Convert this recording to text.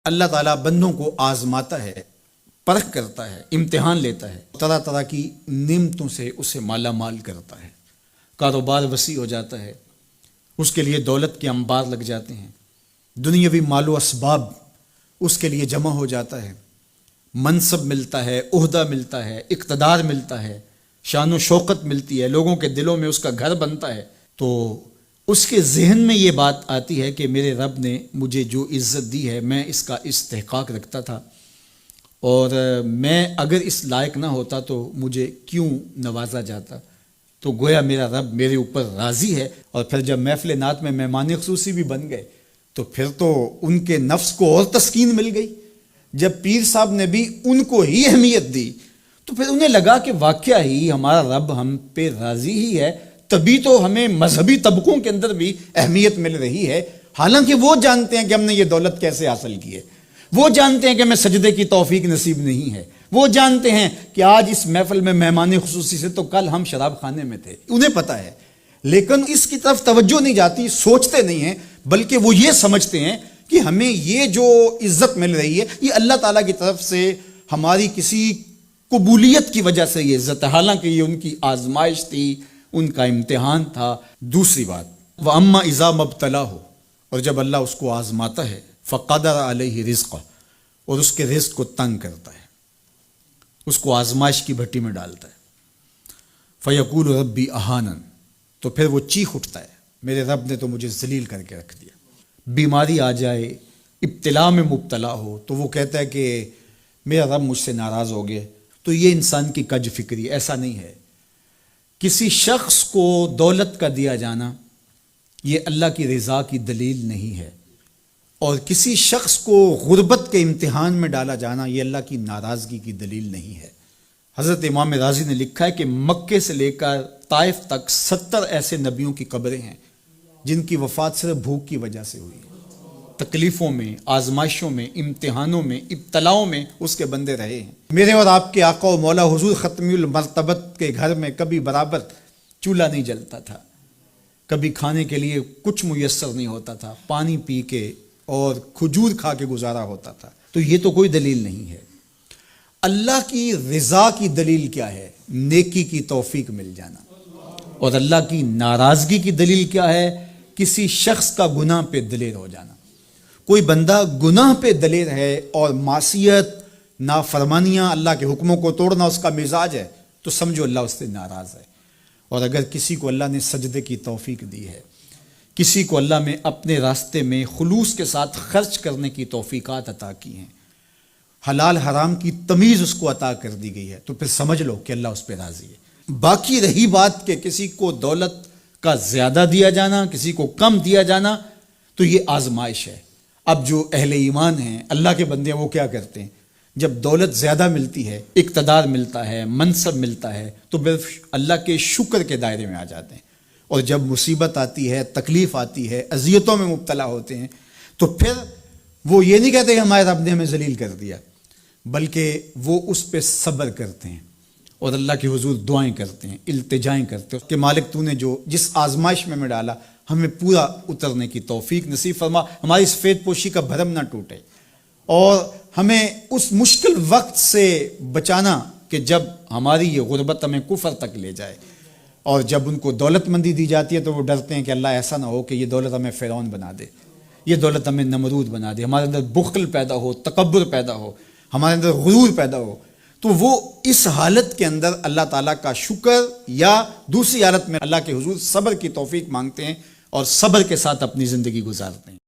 اللہ تعالیٰ بندوں کو آزماتا ہے، پرکھ کرتا ہے، امتحان لیتا ہے، طرح طرح کی نعمتوں سے اسے مالا مال کرتا ہے، کاروبار وسیع ہو جاتا ہے، اس کے لیے دولت کے انبار لگ جاتے ہیں، دنیاوی مال و اسباب اس کے لیے جمع ہو جاتا ہے، منصب ملتا ہے، عہدہ ملتا ہے، اقتدار ملتا ہے، شان و شوکت ملتی ہے، لوگوں کے دلوں میں اس کا گھر بنتا ہے، تو اس کے ذہن میں یہ بات آتی ہے کہ میرے رب نے مجھے جو عزت دی ہے میں اس کا استحقاق رکھتا تھا، اور میں اگر اس لائق نہ ہوتا تو مجھے کیوں نوازا جاتا، تو گویا میرا رب میرے اوپر راضی ہے۔ اور پھر جب محفل نعت میں مہمان خصوصی بھی بن گئے تو پھر تو ان کے نفس کو اور تسکین مل گئی۔ جب پیر صاحب نے بھی ان کو ہی اہمیت دی تو پھر انہیں لگا کہ واقعہ ہی ہمارا رب ہم پہ راضی ہی ہے، تبھی تو ہمیں مذہبی طبقوں کے اندر بھی اہمیت مل رہی ہے، حالانکہ وہ جانتے ہیں کہ ہم نے یہ دولت کیسے حاصل کی ہے، وہ جانتے ہیں کہ ہمیں سجدے کی توفیق نصیب نہیں ہے، وہ جانتے ہیں کہ آج اس محفل میں مہمان خصوصی سے تو کل ہم شراب خانے میں تھے، انہیں پتہ ہے، لیکن اس کی طرف توجہ نہیں جاتی، سوچتے نہیں ہیں، بلکہ وہ یہ سمجھتے ہیں کہ ہمیں یہ جو عزت مل رہی ہے یہ اللہ تعالیٰ کی طرف سے ہماری کسی قبولیت کی وجہ سے یہ عزت ہے، حالانکہ یہ ان کی آزمائش تھی، ان کا امتحان تھا۔ دوسری بات، وَأَمَّا إِذَا مَبْتَلَاهُ، اور جب اللہ اس کو آزماتا ہے، فَقَدَرَ عَلَيْهِ رِزْقَهُ، اور اس کے رزق کو تنگ کرتا ہے، اس کو آزمائش کی بھٹی میں ڈالتا ہے، فَيَقُولُ رَبِّي أَهَانَنِ، تو پھر وہ چیخ اٹھتا ہے میرے رب نے تو مجھے ذلیل کر کے رکھ دیا۔ بیماری آ جائے، ابتلا میں مبتلا ہو تو وہ کہتا ہے کہ میرا رب مجھ سے ناراض ہو گیا، تو یہ انسان کی کج فکری، ایسا نہیں ہے۔ کسی شخص کو دولت کا دیا جانا یہ اللہ کی رضا کی دلیل نہیں ہے، اور کسی شخص کو غربت کے امتحان میں ڈالا جانا یہ اللہ کی ناراضگی کی دلیل نہیں ہے۔ حضرت امام رازی نے لکھا ہے کہ مکے سے لے کر طائف تک 70 ایسے نبیوں کی قبریں ہیں جن کی وفات صرف بھوک کی وجہ سے ہوئی ہے۔ تکلیفوں میں، آزمائشوں میں، امتحانوں میں، ابتلاؤں میں اس کے بندے رہے ہیں۔ میرے اور آپ کے آقا و مولا حضور ختمی المرتبت کے گھر میں کبھی برابر چولہا نہیں جلتا تھا، کبھی کھانے کے لیے کچھ میسر نہیں ہوتا تھا، پانی پی کے اور کھجور کھا کے گزارا ہوتا تھا، تو یہ تو کوئی دلیل نہیں ہے۔ اللہ کی رضا کی دلیل کیا ہے؟ نیکی کی توفیق مل جانا۔ اور اللہ کی ناراضگی کی دلیل کیا ہے؟ کسی شخص کا گناہ پہ دلیر ہو جانا۔ کوئی بندہ گناہ پہ دلیر ہے اور معصیت، نافرمانیاں، اللہ کے حکموں کو توڑنا اس کا مزاج ہے، تو سمجھو اللہ اس سے ناراض ہے۔ اور اگر کسی کو اللہ نے سجدے کی توفیق دی ہے، کسی کو اللہ نے اپنے راستے میں خلوص کے ساتھ خرچ کرنے کی توفیقات عطا کی ہیں، حلال حرام کی تمیز اس کو عطا کر دی گئی ہے، تو پھر سمجھ لو کہ اللہ اس پہ راضی ہے۔ باقی رہی بات کہ کسی کو دولت کا زیادہ دیا جانا، کسی کو کم دیا جانا، تو یہ آزمائش ہے۔ اب جو اہل ایمان ہیں، اللہ کے بندے ہیں، وہ کیا کرتے ہیں؟ جب دولت زیادہ ملتی ہے، اقتدار ملتا ہے، منصب ملتا ہے، تو صرف اللہ کے شکر کے دائرے میں آ جاتے ہیں، اور جب مصیبت آتی ہے، تکلیف آتی ہے، اذیتوں میں مبتلا ہوتے ہیں، تو پھر وہ یہ نہیں کہتے کہ ہمارے رب نے ہمیں ذلیل کر دیا، بلکہ وہ اس پہ صبر کرتے ہیں اور اللہ کے حضور دعائیں کرتے ہیں، التجائیں کرتے ہیں کہ مالک تو نے جو جس آزمائش میں ڈالا ہمیں پورا اترنے کی توفیق نصیب فرما، ہماری سفید پوشی کا بھرم نہ ٹوٹے، اور ہمیں اس مشکل وقت سے بچانا کہ جب ہماری یہ غربت ہمیں کفر تک لے جائے، اور جب ان کو دولت مندی دی جاتی ہے تو وہ ڈرتے ہیں کہ اللہ ایسا نہ ہو کہ یہ دولت ہمیں فرعون بنا دے، یہ دولت ہمیں نمرود بنا دے، ہمارے اندر بخل پیدا ہو، تکبر پیدا ہو، ہمارے اندر غرور پیدا ہو، تو وہ اس حالت کے اندر اللہ تعالیٰ کا شکر یا دوسری حالت میں اللہ کے حضور صبر کی توفیق مانگتے ہیں اور صبر کے ساتھ اپنی زندگی گزارتے ہیں۔